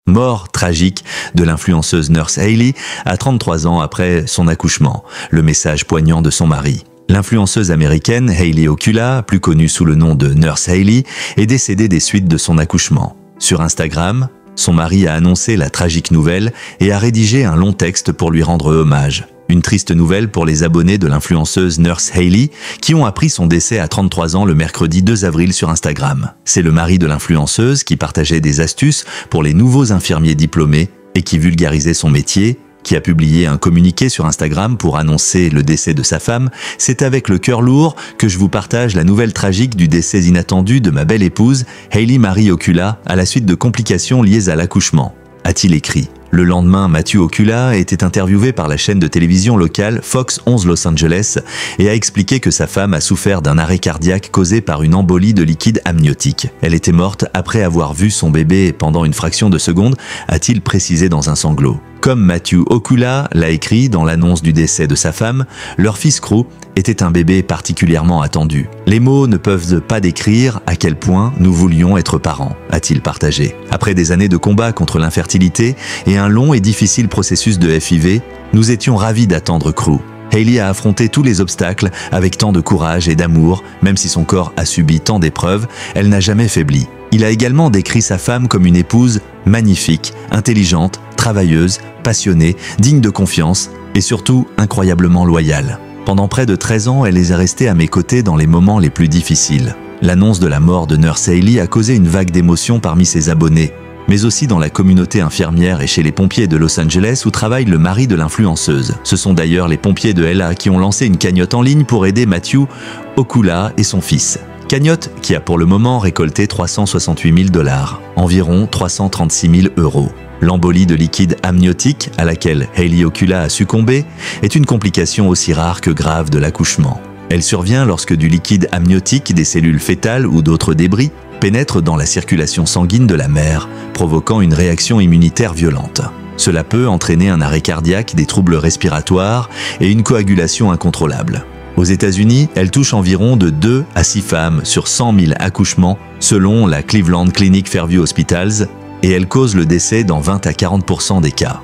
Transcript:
Mort tragique de l'influenceuse Nurse Hailey à 33 ans après son accouchement. Le message poignant de son mari. L'influenceuse américaine Hailey Okula, plus connue sous le nom de Nurse Hailey, est décédée des suites de son accouchement. Sur Instagram, son mari a annoncé la tragique nouvelle et a rédigé un long texte pour lui rendre hommage. Une triste nouvelle pour les abonnés de l'influenceuse Nurse Hailey qui ont appris son décès à 33 ans le mercredi 2 avril sur Instagram. C'est le mari de l'influenceuse qui partageait des astuces pour les nouveaux infirmiers diplômés et qui vulgarisait son métier, qui a publié un communiqué sur Instagram pour annoncer le décès de sa femme. C'est avec le cœur lourd que je vous partage la nouvelle tragique du décès inattendu de ma belle épouse, Hailey Marie Okula, à la suite de complications liées à l'accouchement, a-t-il écrit. Le lendemain, Matthew Okula était interviewé par la chaîne de télévision locale Fox 11 Los Angeles et a expliqué que sa femme a souffert d'un arrêt cardiaque causé par une embolie de liquide amniotique. Elle était morte après avoir vu son bébé pendant une fraction de seconde, a-t-il précisé dans un sanglot. Comme Matthew Okula l'a écrit dans l'annonce du décès de sa femme, leur fils Crew était un bébé particulièrement attendu. Les mots ne peuvent pas décrire à quel point nous voulions être parents, a-t-il partagé. Après des années de combat contre l'infertilité et un long et difficile processus de FIV, nous étions ravis d'attendre Crew. Hailey a affronté tous les obstacles avec tant de courage et d'amour, même si son corps a subi tant d'épreuves, elle n'a jamais faibli. Il a également décrit sa femme comme une épouse magnifique, intelligente, travailleuse, passionnée, digne de confiance et surtout incroyablement loyale. Pendant près de 13 ans, elle est restée à mes côtés dans les moments les plus difficiles. L'annonce de la mort de Nurse Hailey a causé une vague d'émotions parmi ses abonnés, mais aussi dans la communauté infirmière et chez les pompiers de Los Angeles où travaille le mari de l'influenceuse. Ce sont d'ailleurs les pompiers de LA qui ont lancé une cagnotte en ligne pour aider Matthew Okula et son fils. Cagnotte qui a pour le moment récolté 368 000 $, environ 336 000 €. L'embolie de liquide amniotique à laquelle Hailey Okula a succombé est une complication aussi rare que grave de l'accouchement. Elle survient lorsque du liquide amniotique, des cellules fœtales ou d'autres débris pénètrent dans la circulation sanguine de la mère, provoquant une réaction immunitaire violente. Cela peut entraîner un arrêt cardiaque, des troubles respiratoires et une coagulation incontrôlable. Aux États-Unis, elle touche environ de 2 à 6 femmes sur 100 000 accouchements selon la Cleveland Clinic Fairview Hospitals et elle cause le décès dans 20 à 40% des cas.